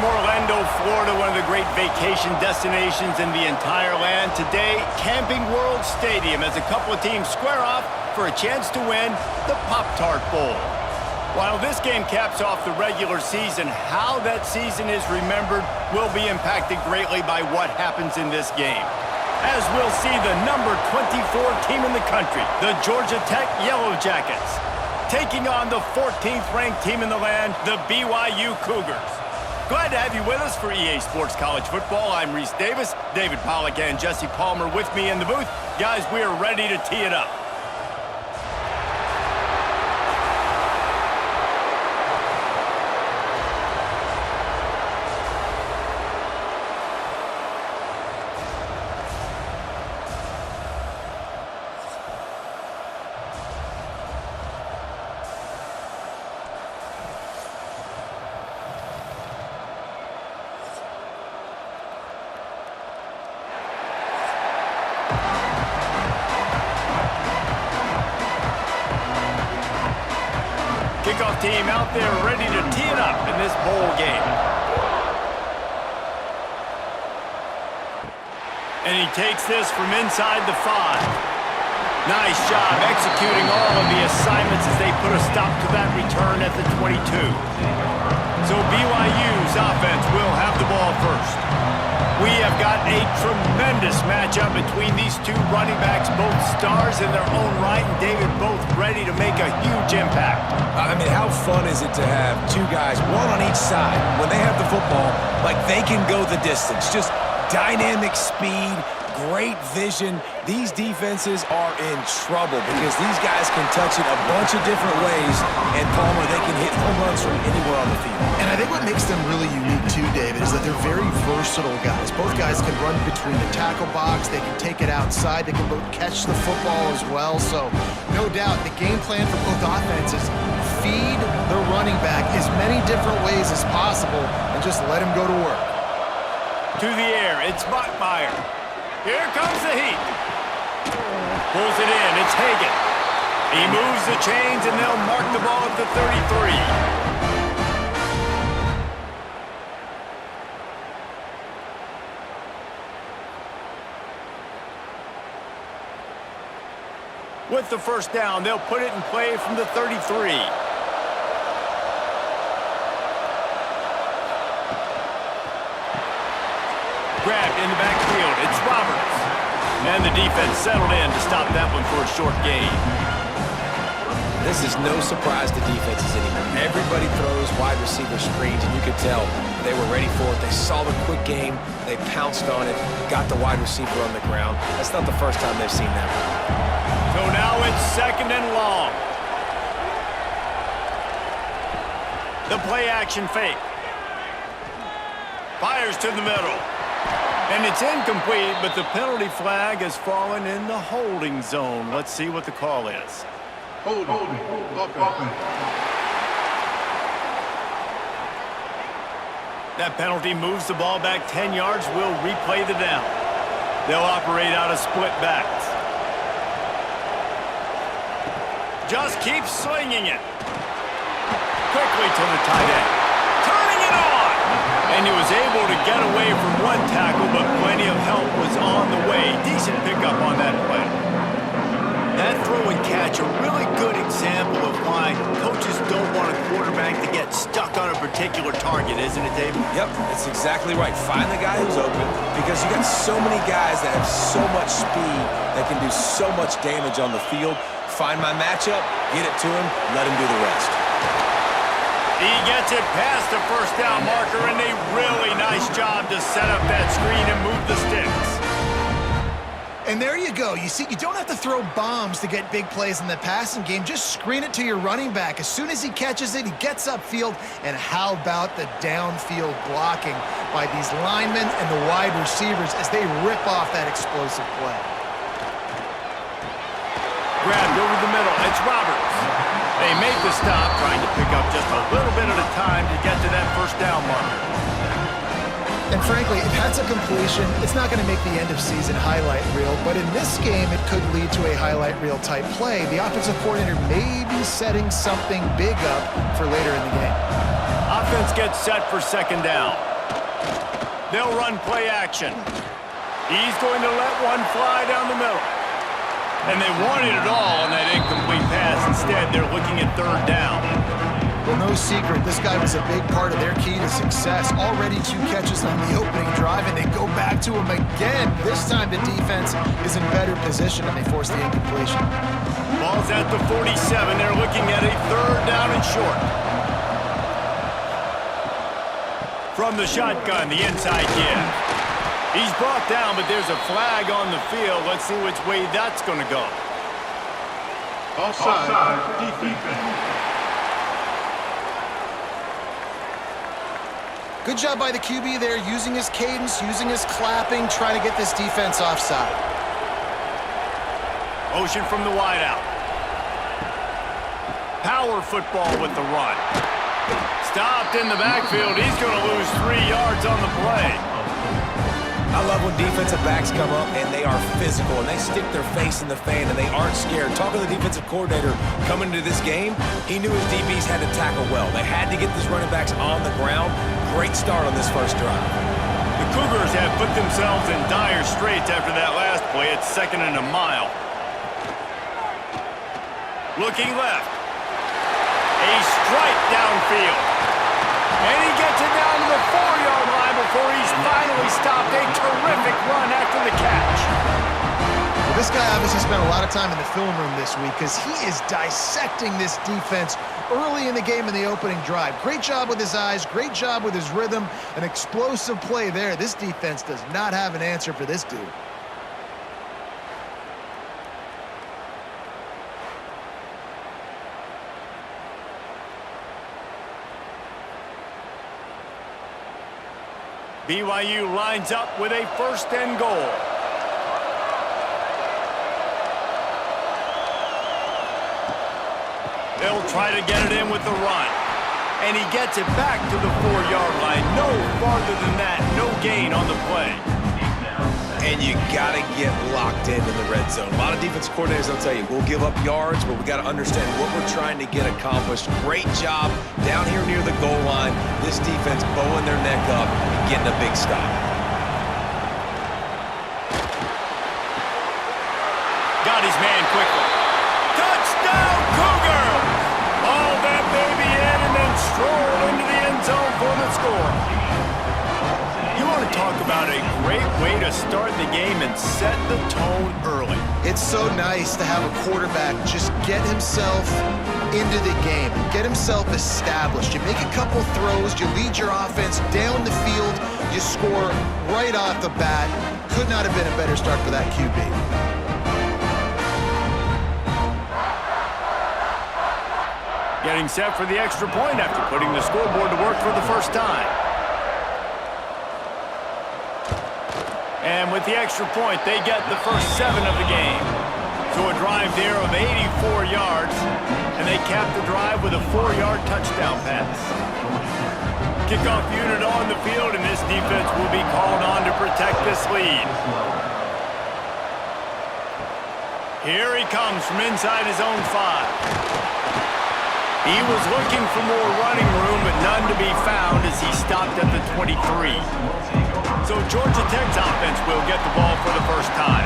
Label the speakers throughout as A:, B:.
A: Orlando, Florida, one of the great vacation destinations in the entire land. Today, Camping World Stadium as a couple of teams square off for a chance to win the Pop-Tart Bowl. While this game caps off the regular season, how that season is remembered will be impacted greatly by what happens in this game. As we'll see the number 24 team in the country, the Georgia Tech Yellow Jackets, taking on the 14th ranked team in the land, the BYU Cougars. Glad to have you with us for EA Sports College Football. I'm Reese Davis, David Pollack and Jesse Palmer with me in the booth. Guys, we are ready to tee it up. Kickoff team out there ready to tee it up in this bowl game. And he takes this from inside the 5. Nice job executing all of the assignments as they put a stop to that return at the 22. So BYU's offense will have the ball first. We have got a tremendous matchup between these two running backs, both stars in their own right, and David, both ready to make a huge impact.
B: I mean, how fun is it to have two guys, one on each side, when they have the football, like they can go the distance. Just dynamic speed, great vision. These defenses are in trouble because these guys can touch it a bunch of different ways, and Palmer, they can hit home runs from anywhere on the field.
C: And I think what makes them really unique too, David, is that they're very versatile guys. Both guys can run between the tackle box, they can take it outside, they can both catch the football as well. So no doubt the game plan for both offenses, feed the running back as many different ways as possible and just let him go to work.
A: To the air, it's Bachmeyer. Here comes the heat. Pulls it in, it's Hagan. He moves the chains and they'll mark the ball at the 33. With the first down, they'll put it in play from the 33. Grabbed in the backfield, it's Roberts. And the defense settled in to stop that one for a short gain.
B: This is no surprise to defenses anymore. Everybody throws wide receiver screens, and you could tell they were ready for it. They saw the quick game, they pounced on it, got the wide receiver on the ground. That's not the first time they've seen that.
A: So now it's second and long. The play action fake. Fires to the middle. And it's incomplete, but the penalty flag has fallen in the holding zone. Let's see what the call is.
D: Holding.
A: That penalty moves the ball back 10 yards. We'll replay the down. They'll operate out of split backs. Just keep slinging it. Quickly to the tight end. Turning it on! And he was able to get away from one tackle, but plenty of help was on the way. Decent pickup on that play. That throw and catch, a really good example of why coaches don't want a quarterback to get stuck on a particular target, isn't it, David?
B: Yep, that's exactly right. Find the guy who's open because you got so many guys that have so much speed that can do so much damage on the field. Find my matchup, get it to him, let him do the rest.
A: He gets it past the first down marker, and a really nice job to set up that screen and move the sticks.
C: And there you go. You see, you don't have to throw bombs to get big plays in the passing game. Just screen it to your running back. As soon as he catches it, he gets upfield. And how about the downfield blocking by these linemen and the wide receivers as they rip off that explosive play.
A: Grabbed over the middle. It's Roberts. They make the stop, trying to pick up just a little bit at a time to get to that first down marker.
C: And frankly, if that's a completion, it's not going to make the end of season highlight reel. But in this game, it could lead to a highlight reel type play. The offensive coordinator may be setting something big up for later in the game.
A: Offense gets set for second down. They'll run play action. He's going to let one fly down the middle. And they wanted it all on that incomplete pass. Instead, they're looking at third down.
C: Well, no secret, this guy was a big part of their key to success. Already 2 catches on the opening drive, and they go back to him again. This time the defense is in better position, and they force the incompletion.
A: Ball's at the 47. They're looking at a third down and short. From the shotgun, the inside give. He's brought down, but there's a flag on the field. Let's see which way that's going to go.
D: Offside, defense.
C: Good job by the QB there, using his cadence, using his clapping, trying to get this defense offside.
A: Motion from the wideout. Power football with the run. Stopped in the backfield. He's going to lose 3 yards on the play.
B: I love when defensive backs come up and they are physical and they stick their face in the fan and they aren't scared. Talking to the defensive coordinator coming into this game, he knew his DBs had to tackle well. They had to get these running backs on the ground. Great start on this first drive.
A: The Cougars have put themselves in dire straits after that last play. It's 2nd and a mile. Looking left. A strike downfield. And he gets it down to the 4-yard line before he's finally stopped. A terrific run after the catch.
C: Well, this guy obviously spent a lot of time in the film room this week because he is dissecting this defense early in the game in the opening drive. Great job with his eyes, great job with his rhythm, an explosive play there. This defense does not have an answer for this dude.
A: BYU lines up with a 1st and goal. They'll try to get it in with the run. And he gets it back to the 4-yard line. No farther than that. No gain on the play.
B: And you got to get locked into the red zone. A lot of defense coordinators will tell you, we'll give up yards, but we got to understand what we're trying to get accomplished. Great job down here near the goal line. This defense bowing their neck up and getting a big stop.
A: Got his man quickly. Touchdown, Cougars! Haul that baby in and then stroll into the end zone for the score. You want to talk about a great way to start the game and set the tone early.
C: It's so nice to have a quarterback just get himself into the game, get himself established. You make a couple throws, you lead your offense down the field, you score right off the bat. Could not have been a better start for that QB.
A: Getting set for the extra point after putting the scoreboard to work for the first time. And with the extra point, they get the first 7 of the game. So a drive there of 84 yards, and they cap the drive with a 4-yard touchdown pass. Kickoff unit on the field, and this defense will be called on to protect this lead. Here he comes from inside his own 5. He was looking for more running room, but none to be found as he stopped at the 23. So Georgia Tech's offense will get the ball for the first time.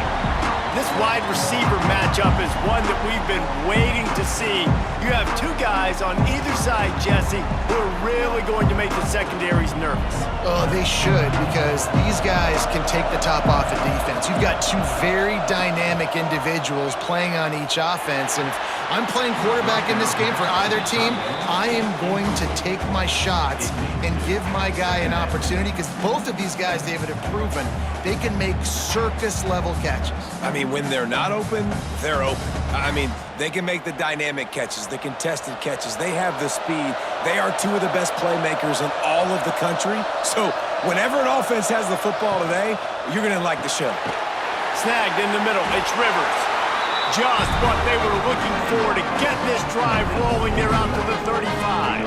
A: This wide receiver matchup is one that we've been waiting to see. You have 2 guys on either side, Jesse, who are really going to make the secondaries nervous.
C: Oh, they should, because these guys can take the top off of defense. You've got 2 very dynamic individuals playing on each offense, and if I'm playing quarterback in this game for either team, I am going to take my shots and give my guy an opportunity, because both of these guys, David, have proven they can make circus-level catches.
B: I mean, when they're not open, they're open. I mean, they can make the dynamic catches, the contested catches. They have the speed. They are 2 of the best playmakers in all of the country. So whenever an offense has the football today, you're going to like the show.
A: Snagged in the middle. It's Rivers. Just what they were looking for to get this drive rolling. They're out to the 35.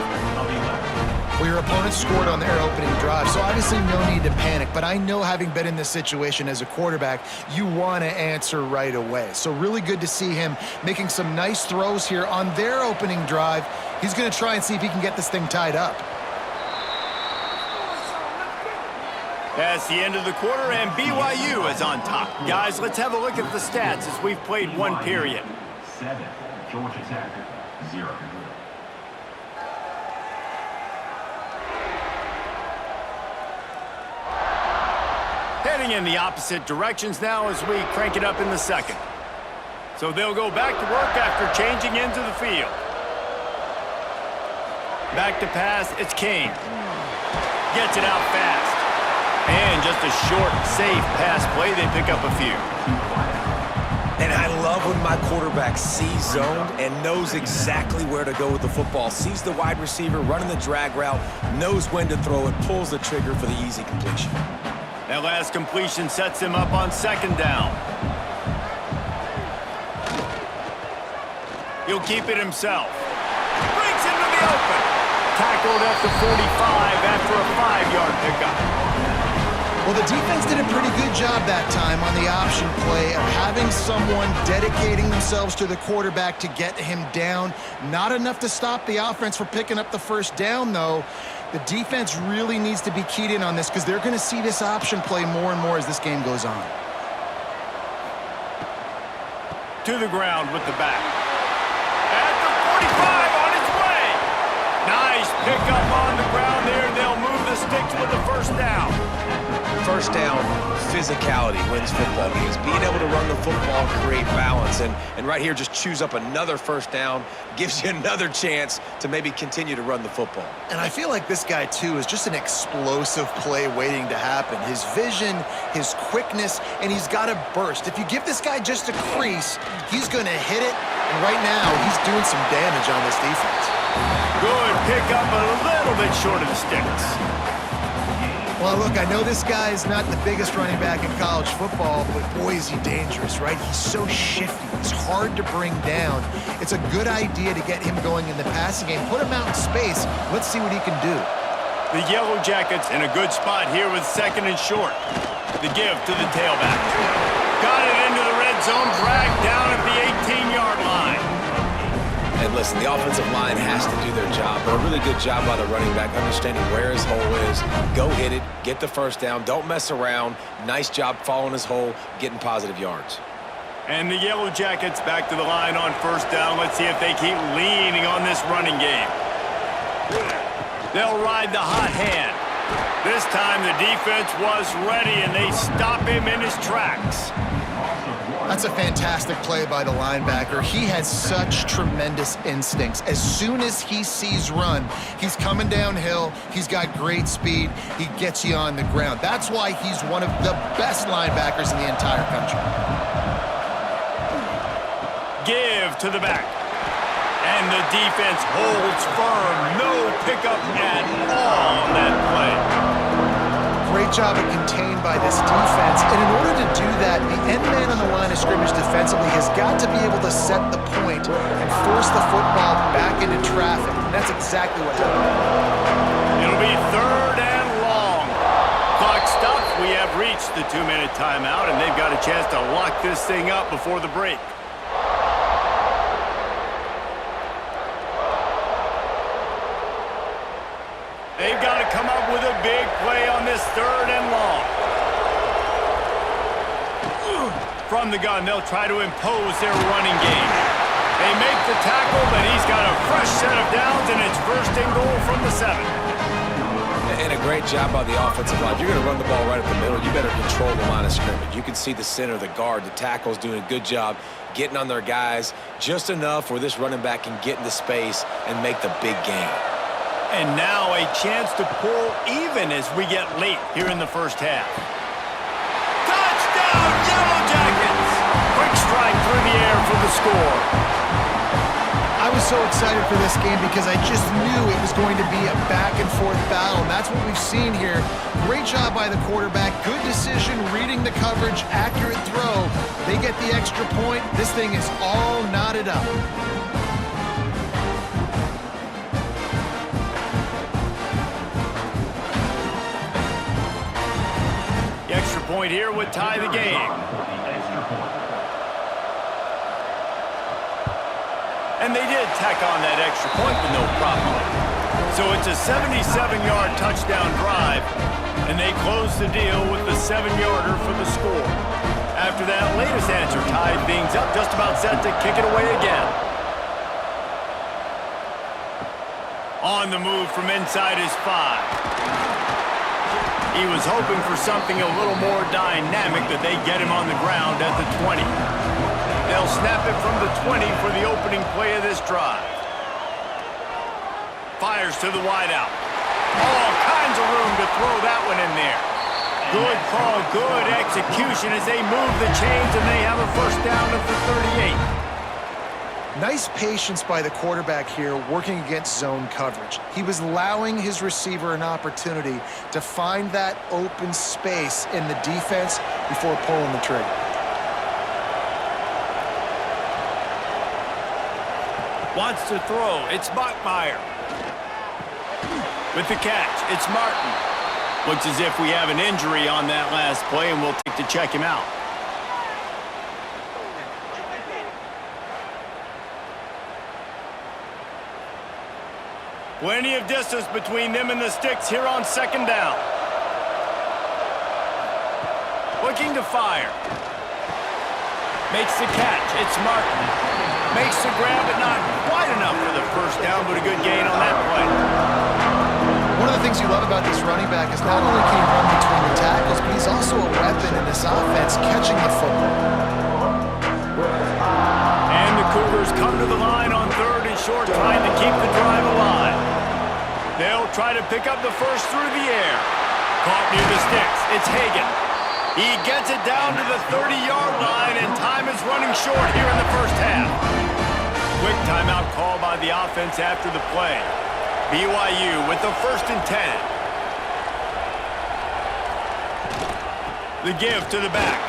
C: Well, your opponent scored on their opening drive, so obviously no need to panic. But I know, having been in this situation as a quarterback, you want to answer right away. So really good to see him making some nice throws here on their opening drive. He's going to try and see if he can get this thing tied up.
A: That's the end of the quarter, and BYU is on top. Guys, let's have a look at the stats as we've played one period.
D: 7, Georgia Tech 0.
A: Heading in the opposite directions now as we crank it up in the second. So they'll go back to work after changing into the field. Back to pass, it's King. Gets it out fast. And just a short, safe pass play, they pick up a few.
B: And I love when my quarterback sees zoned and knows exactly where to go with the football. Sees the wide receiver running the drag route, knows when to throw it, pulls the trigger for the easy completion.
A: That last completion sets him up on second down. He'll keep it himself. Breaks into the open. Tackled at the 45 after a 5-yard pickup.
C: Well, the defense did a pretty good job that time on the option play of having someone dedicating themselves to the quarterback to get him down. Not enough to stop the offense from picking up the first down, though. The defense really needs to be keyed in on this because they're going to see this option play more and more as this game goes on.
A: To the ground with the back. At the 45 on its way. Nice pickup on the ground there. They'll move the sticks with the first down.
B: First down, physicality wins football games. Being able to run the football, create balance, and right here just choose up another first down, gives you another chance to maybe continue to run the football.
C: And I feel like this guy, too, is just an explosive play waiting to happen. His vision, his quickness, and he's got a burst. If you give this guy just a crease, he's going to hit it, and right now he's doing some damage on this defense.
A: Good pickup, but a little bit short of the sticks.
C: Well, look, I know this guy is not the biggest running back in college football, but boy, is he dangerous, right? He's so shifty. He's hard to bring down. It's a good idea to get him going in the passing game. Put him out in space. Let's see what he can do.
A: The Yellow Jackets in a good spot here with second and short. The give to the tailback. Got it into the red zone, dragged down at the 18-yard line.
B: And listen, the offensive line has to do their job, but a really good job by the running back, understanding where his hole is. Go hit it, get the first down, don't mess around. Nice job following his hole, getting positive yards.
A: And the Yellow Jackets back to the line on first down. Let's see if they keep leaning on this running game. They'll ride the hot hand. This time the defense was ready, and they stop him in his tracks.
C: That's a fantastic play by the linebacker. He has such tremendous instincts. As soon as he sees run, he's coming downhill. He's got great speed. He gets you on the ground. That's why he's one of the best linebackers in the entire country. Give to the back. And the defense holds firm. No pickup at all on that play. Great job of contained by this defense. And in order to do that, the end man on the line of scrimmage defensively has got to be able to set the point and force the football back into traffic. And that's exactly what happened. It'll be third and long. Clock stops. We have reached the 2-minute timeout, and they've got a chance to lock this thing up before the break. They've got to come up with a big play on this third and long. From the gun, they'll try to impose their running game. They make the tackle, but he's got a fresh set of downs, and it's first and goal from the 7.
B: And a great job by the offensive line. If you're going to run the ball right up the middle, you better control the line of scrimmage. You can see the center, the guard, the tackle's doing a good job getting on their guys just enough where this running back can get into space and make the big game.
A: And now a chance to pull even as we get late here in the first half. Touchdown, Yellow Jackets! Quick strike through the air for the score. I was so excited for this game because I just knew it was going to be a back-and-forth battle, and that's what we've seen here. Great job by the quarterback. Good decision, reading the coverage, accurate throw. They get the extra point. This thing is all knotted up. Point here would tie the game. And they did tack on that extra point with no problem. So it's a 77-yard touchdown drive. And they close the deal with the 7-yarder for the score. After that latest answer tied things up, just about set to kick it away again. On the move from inside his 5. He was hoping for something a little more dynamic, that they get him on the ground at the 20. They'll snap it from the 20 for the opening play of this drive. Fires to the wideout. All kinds of room to throw that one in there. Good call, good execution as they move the chains, and they have a first down at the 38.
C: Nice patience by the quarterback here working against zone coverage. He was allowing his receiver an opportunity to find that open space in the defense before pulling the trigger.
A: Wants to throw. It's Bachmeier. With the catch, it's Martin. Looks as if we have an injury on that last play, and we'll take to check him out. Plenty of distance between them and the sticks here on second down. Looking to fire. Makes the catch. It's Martin. Makes the grab, but not quite enough for the first down, but a good gain on that play.
C: One of the things you love about this running back is not only can he run between the tackles, but he's also a weapon in this offense catching the football.
A: And the Cougars come to the line on 3rd and short, trying to keep the drive alive. They'll try to pick up the first through the air. Caught near the sticks. It's Hagan. He gets it down to the 30-yard line, and time is running short here in the first half. Quick timeout call by the offense after the play. BYU with the 1st and 10. The give to the back.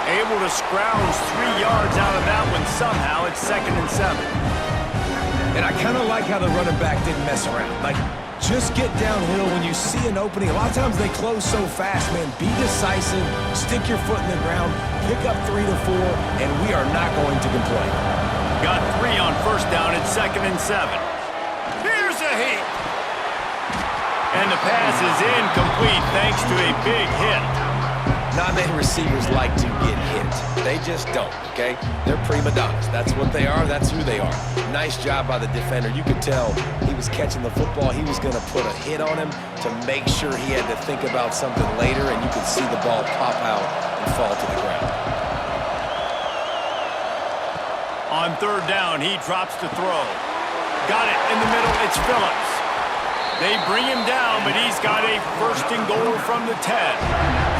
A: Able to scrounge 3 yards out of that one somehow. It's 2nd and 7.
B: And I kind of like how the running back didn't mess around. Like, just get downhill when you see an opening. A lot of times they close so fast, man. Be decisive, stick your foot in the ground, pick up 3 to 4, and we are not going to complain.
A: Got 3 on first down. It's 2nd and 7. Here's a heat. And the pass is incomplete thanks to a big hit.
B: Not many receivers like to get hit. They just don't, okay? They're prima donnas. That's what they are. That's who they are. Nice job by the defender. You could tell he was catching the football. He was going to put a hit on him to make sure he had to think about something later, and you could see the ball pop out and fall to the ground.
A: On 3rd down, he drops to throw. Got it in the middle. It's Phillips. They bring him down, but he's got a 1st and goal from the 10.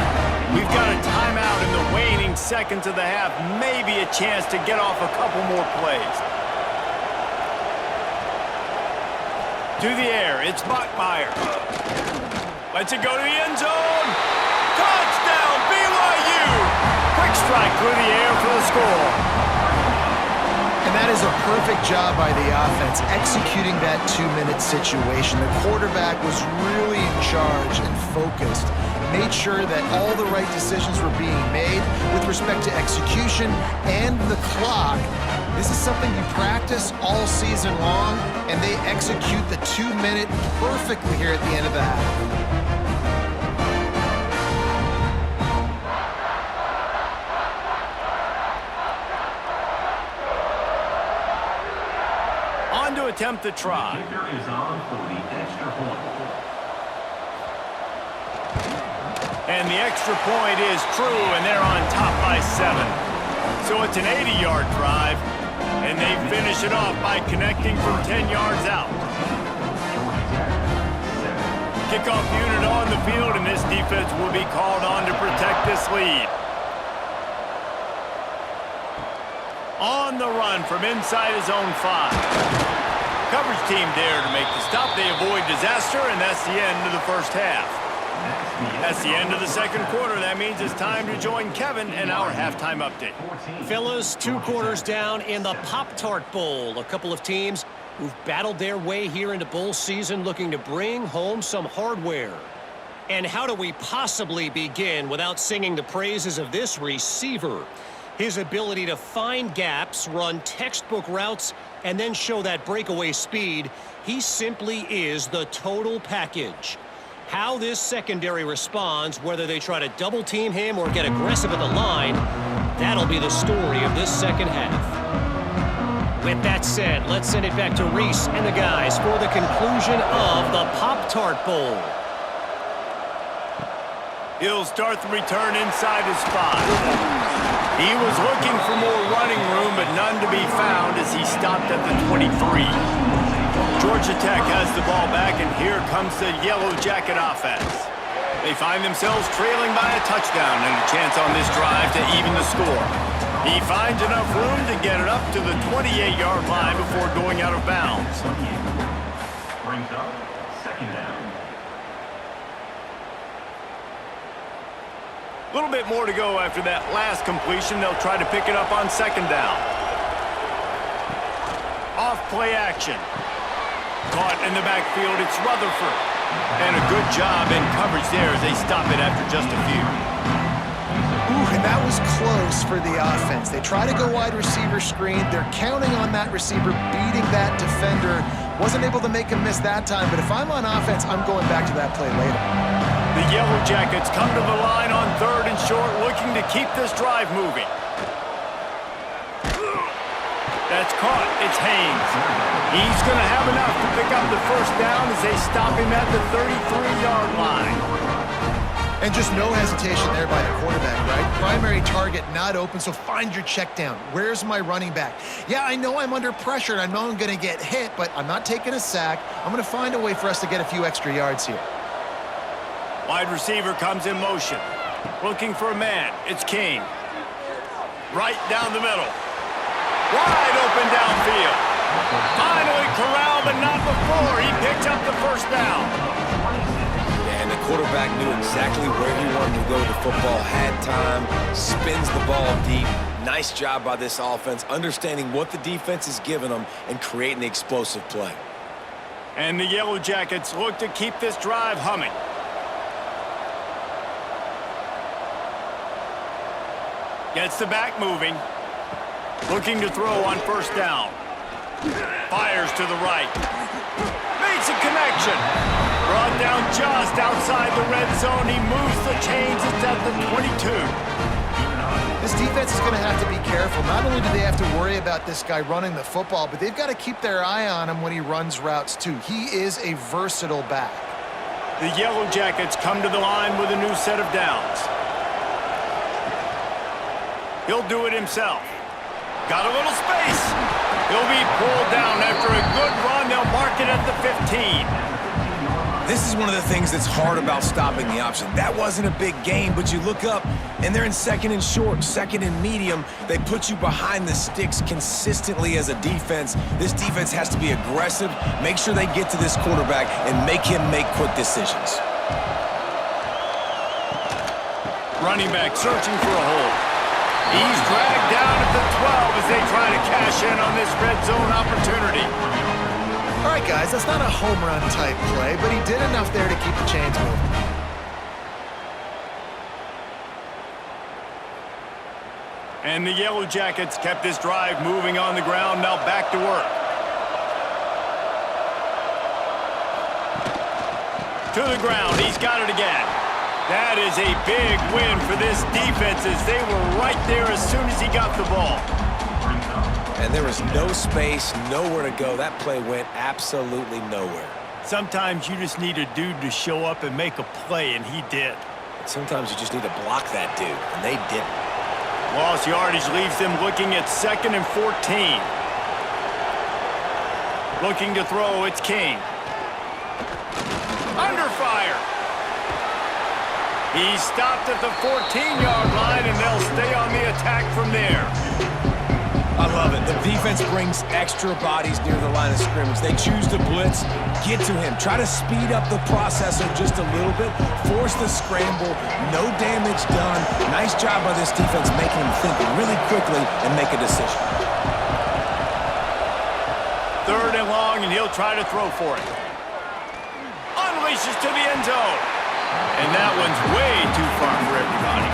A: We've got a timeout in the waning seconds of the half. Maybe a chance to get off a couple more plays. To the air, it's Bachmeier. Lets it go to the end zone. Touchdown, BYU! Quick strike through the air for the score.
C: And that is a perfect job by the offense, executing that 2-minute situation. The quarterback was really in charge and focused. Made sure that all the right decisions were being made with respect to execution and the clock. This is something you practice all season long, and they execute the 2-minute perfectly here at the end of the half.
A: On to attempt the try.
D: The kicker is on for the extra point.
A: And the extra point is true, and they're on top by 7. So it's an 80-yard drive, and they finish it off by connecting from 10 yards out. Kickoff unit on the field, and this defense will be called on to protect this lead. On the run from inside his own 5. Coverage team there to make the stop. They avoid disaster, and that's the end of the first half. That's the end of the second quarter. That means it's time to join Kevin and our halftime update.
E: Fellas, 2 quarters down in the Pop-Tart Bowl. A couple of teams who've battled their way here into bowl season looking to bring home some hardware. And how do we possibly begin without singing the praises of this receiver? His ability to find gaps, run textbook routes, and then show that breakaway speed. He simply is the total package. How this secondary responds, whether they try to double-team him or get aggressive at the line, that'll be the story of this second half. With that said, let's send it back to Reese and the guys for the conclusion of the Pop-Tart Bowl.
A: He'll start the return inside his spot. He was looking for more running room, but none to be found as he stopped at the 23. Georgia Tech has the ball back, and here comes the Yellow Jacket offense. They find themselves trailing by a touchdown and a chance on this drive to even the score. He finds enough room to get it up to the 28-yard line before going out of bounds.
D: Brings up second down.
A: A little bit more to go after that last completion. They'll try to pick it up on second down. Off play action. Caught in the backfield, it's Rutherford. And a good job in coverage there as they stop it after just a few.
C: Ooh, and that was close for the offense. They try to go wide receiver screen. They're counting on that receiver beating that defender. Wasn't able to make him miss that time, but if I'm on offense, I'm going back to that play later.
A: The Yellow Jackets come to the line on 3rd and short, looking to keep this drive moving. That's caught. It's Haynes. He's going to have enough to pick up the first down as they stop him at the 33-yard line.
C: And just no hesitation there by the quarterback, right? Primary target not open, so find your check down. Where's my running back? Yeah, I know I'm under pressure, and I know I'm going to get hit, but I'm not taking a sack. I'm going to find a way for us to get a few extra yards here.
A: Wide receiver comes in motion. Looking for a man. It's King. Right down the middle. Wide open downfield. Finally corralled, but not before. He picks up the first down.
B: And the quarterback knew exactly where he wanted to go with the football, had time, spins the ball deep. Nice job by this offense, understanding what the defense is giving them and creating the explosive play.
A: And the Yellow Jackets look to keep this drive humming. Gets the back moving. Looking to throw on first down. Fires to the right. Makes a connection. Brought down just outside the red zone. He moves the chains. It's at the 22.
C: This defense is going to have to be careful. Not only do they have to worry about this guy running the football, but they've got to keep their eye on him when he runs routes too. He is a versatile back.
A: The Yellow Jackets come to the line with a new set of downs. He'll do it himself. Got a little space. He'll be pulled down after a good run. They'll mark it at the 15.
B: This is one of the things that's hard about stopping the option. That wasn't a big gain, but you look up, and they're in 2nd and short, 2nd and medium. They put you behind the sticks consistently as a defense. This defense has to be aggressive, make sure they get to this quarterback, and make him make quick decisions.
A: Running back searching for a hole. He's dragged down at the 12 as they try to cash in on this red zone opportunity.
C: All right, guys, that's not a home run type play, but he did enough there to keep the chains moving.
A: And the Yellow Jackets kept this drive moving on the ground. Now back to work. To the ground. He's got it again. That is a big win for this defense as they were right there as soon as he got the ball.
B: And there was no space, nowhere to go. That play went absolutely nowhere.
A: Sometimes you just need a dude to show up and make a play, and he did.
B: Sometimes you just need to block that dude, and they didn't.
A: Lost yardage leaves them looking at 2nd and 14. Looking to throw, it's King. Under fire. He's stopped at the 14-yard line, and they'll stay on the attack from there.
B: I love it. The defense brings extra bodies near the line of scrimmage. They choose to blitz, get to him, try to speed up the processor just a little bit, force the scramble, no damage done. Nice job by this defense making him think really quickly and make a decision.
A: 3rd and long, and he'll try to throw for it. Unleashes to the end zone. And that one's way too far for everybody.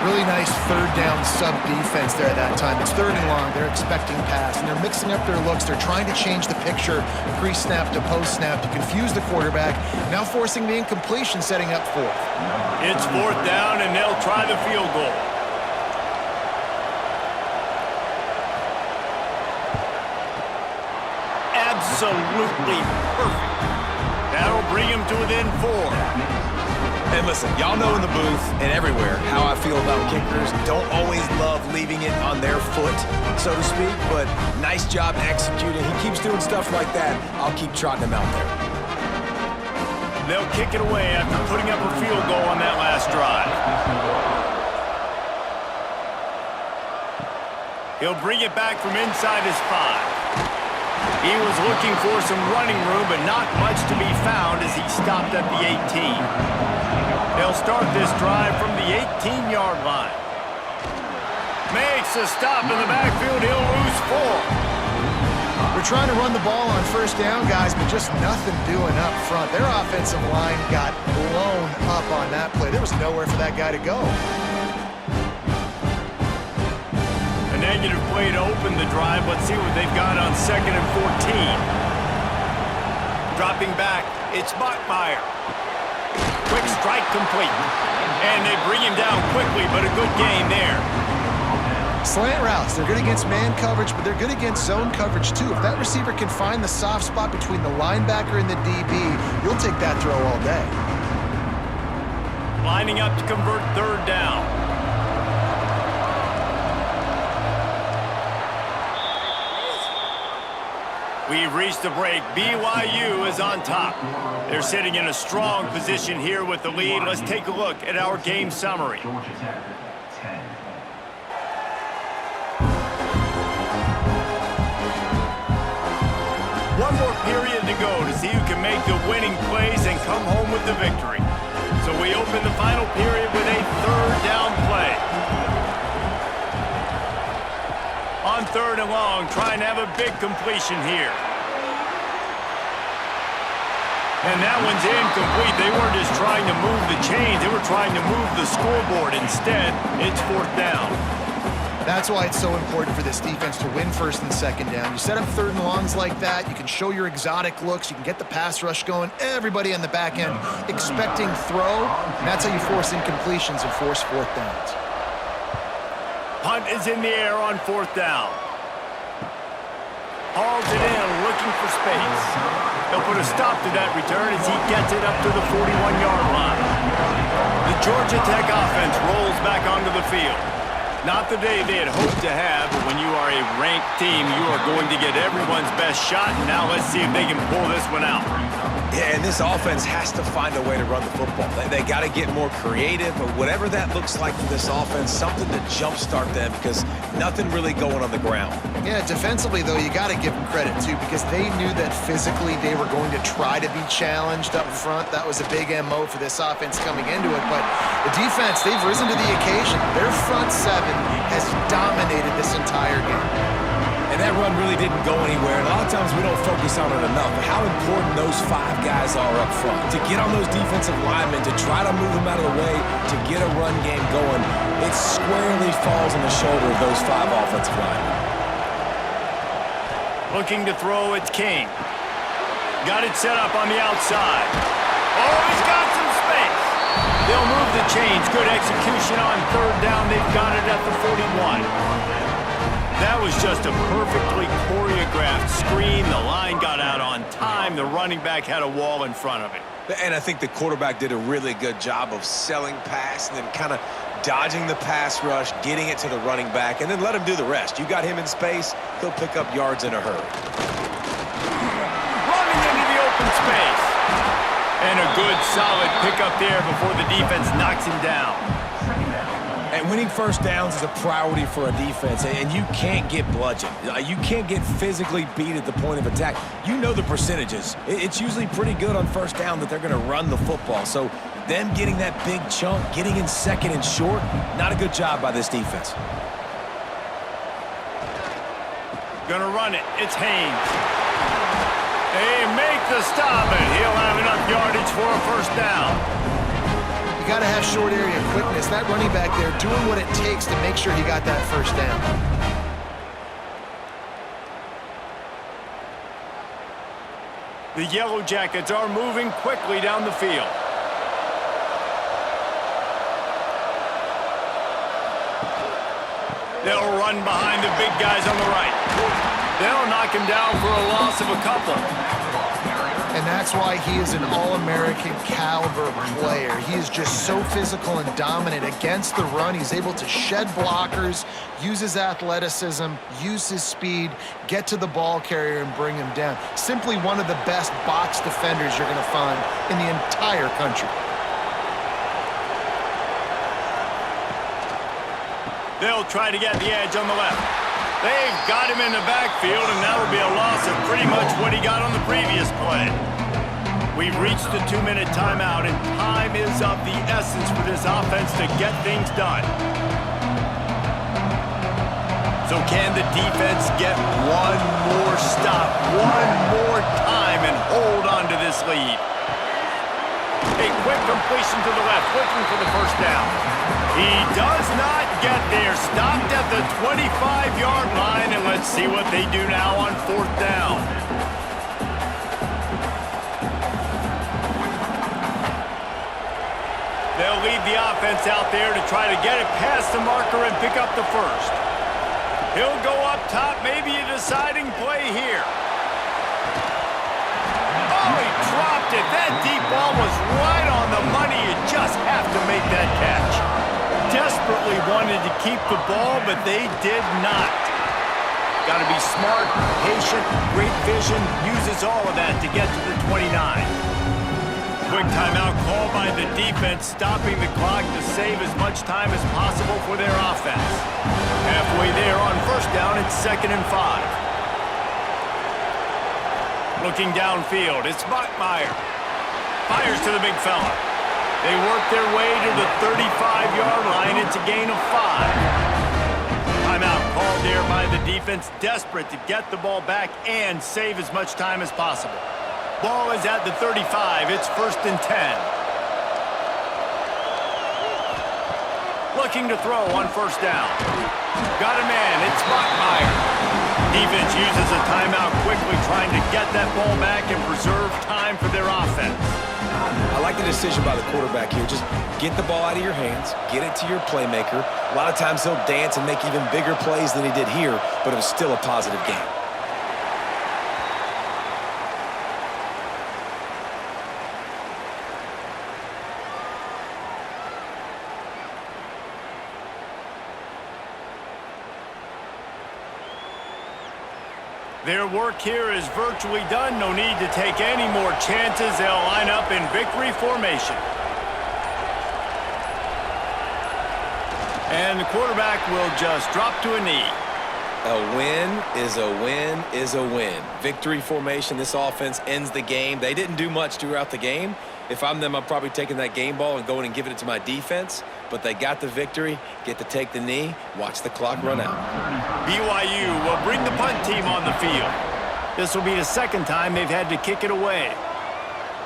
C: Really nice third down sub defense there at that time. It's third and long. They're expecting pass, and they're mixing up their looks. They're trying to change the picture pre-snap to post-snap to confuse the quarterback, now forcing the incompletion, setting up fourth.
A: It's fourth down, and they'll try the field goal. Absolutely perfect. That'll bring him to within 4.
B: And listen, y'all know in the booth and everywhere how I feel about kickers. Don't always love leaving it on their foot, so to speak, but nice job executing. He keeps doing stuff like that. I'll keep trotting him out there.
A: They'll kick it away after putting up a field goal on that last drive. He'll bring it back from inside his 5. He was looking for some running room, but not much to be found as he stopped at the 18. They'll start this drive from the 18-yard line. Makes a stop in the backfield. He'll lose 4.
C: They're trying to run the ball on first down, guys, but just nothing doing up front. Their offensive line got blown up on that play. There was nowhere for that guy to go.
A: A negative play to open the drive. Let's see what they've got on 2nd and 14. Dropping back, it's Bachmeier. Quick strike complete. And they bring him down quickly, but a good gain there.
C: Slant routes, they're good against man coverage, but they're good against zone coverage too. If that receiver can find the soft spot between the linebacker and the DB, you'll take that throw all day.
A: Lining up to convert third down. We've reached the break. BYU is on top. They're sitting in a strong position here with the lead. Let's take a look at our game summary.
D: Georgia Tech, 10.
A: One more period to go to see who can make the winning plays and come home with the victory. So we open the final period with a third down play. On 3rd and long, trying to have a big completion here. And that one's incomplete. They weren't just trying to move the chains. They were trying to move the scoreboard. Instead, it's 4th down.
C: That's why it's so important for this defense to win 1st and 2nd down. You set up 3rd and longs like that, you can show your exotic looks, you can get the pass rush going, everybody on the back end expecting throw, and that's how you force incompletions and force 4th downs.
A: Punt is in the air on 4th down. Hauls it in, looking for space. They'll put a stop to that return as he gets it up to the 41-yard line. The Georgia Tech offense rolls back onto the field. Not the day they had hoped to have, but when you are a ranked team, you are going to get everyone's best shot. And now let's see if they can pull this one out.
B: Yeah, and this offense has to find a way to run the football. They got to get more creative, or whatever that looks like for this offense, something to jumpstart them because nothing really going on the ground.
C: Yeah, defensively, though, you got to give them credit, too, because they knew that physically they were going to try to be challenged up front. That was a big MO for this offense coming into it. But the defense, they've risen to the occasion. Their front 7 has dominated this entire game.
B: And that run really didn't go anywhere. And a lot of times we don't focus on it enough. But how important those 5 guys are up front. To get on those defensive linemen, to try to move them out of the way, to get a run game going, it squarely falls on the shoulder of those 5 offensive linemen.
A: Looking to throw, it's King. Got it set up on the outside. Oh, he's got some space. They'll move the chains. Good execution on 3rd down. They've got it at the 41. That was just a perfectly choreographed screen. The line got out on time. The running back had a wall in front of it.
B: And I think the quarterback did a really good job of selling pass and then kind of dodging the pass rush, getting it to the running back, and then let him do the rest. You got him in space, he'll pick up yards in a hurry.
A: Running into the open space. And a good, solid pickup there before the defense knocks him down.
B: And winning first downs is a priority for a defense, and you can't get bludgeoned. You can't get physically beat at the point of attack. You know the percentages. It's usually pretty good on first down that they're going to run the football. So them getting that big chunk, getting in 2nd and short, not a good job by this defense.
A: Gonna run it. It's Haynes. They make the stop, and he'll have enough yardage for a first down.
C: You got to have short area quickness. That running back there doing what it takes to make sure he got that first down.
A: The Yellow Jackets are moving quickly down the field. They'll run behind the big guys on the right. They'll knock him down for a loss of a couple.
C: And that's why he is an All-American caliber player. He is just so physical and dominant against the run. He's able to shed blockers, use his athleticism, use his speed, get to the ball carrier and bring him down. Simply one of the best box defenders you're going to find in the entire country.
A: They'll try to get the edge on the left. They've got him in the backfield, and that will be a loss of pretty much what he got on the previous play. We've reached the 2-minute timeout, and time is of the essence for this offense to get things done. So can the defense get one more stop, one more time, and hold on to this lead? A quick completion to the left, looking for the first down. He does not get there. Stopped at the 25-yard line, and let's see what they do now on 4th down. They'll lead the offense out there to try to get it past the marker and pick up the first. He'll go up top, maybe a deciding play here. Oh, he dropped it. That deep ball was right on the money. You just have to make that catch. Desperately wanted to keep the ball, but they did not. Got to be smart, patient, great vision, uses all of that to get to the 29. Quick timeout call by the defense, stopping the clock to save as much time as possible for their offense. Halfway there on 1st down, it's 2nd and 5. Looking downfield, it's Bachmeier. Fires to the big fella. They work their way to the 35-yard line. It's a gain of 5. Timeout called there by the defense, desperate to get the ball back and save as much time as possible. Ball is at the 35. It's 1st and 10. Looking to throw on 1st down. Got a man. It's Bachmeier. Defense uses a timeout quickly, trying to get that ball back and preserve time for their offense.
B: I like the decision by the quarterback here. Just get the ball out of your hands, get it to your playmaker. A lot of times he'll dance and make even bigger plays than he did here, but it was still a positive game.
A: Their work here is virtually done. No need to take any more chances. They'll line up in victory formation. And the quarterback will just drop to a knee.
B: A win is a win is a win. Victory formation, this offense ends the game. They didn't do much throughout the game. If I'm them, I'm probably taking that game ball and going and giving it to my defense. But they got the victory, get to take the knee, watch the clock run out.
A: BYU will bring the punt team on the field. This will be the 2nd time they've had to kick it away.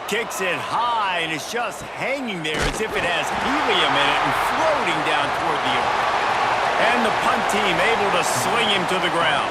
A: Kicks it high, and it's just hanging there as if it has helium in it and floating down toward the earth. And the punt team able to sling him to the ground.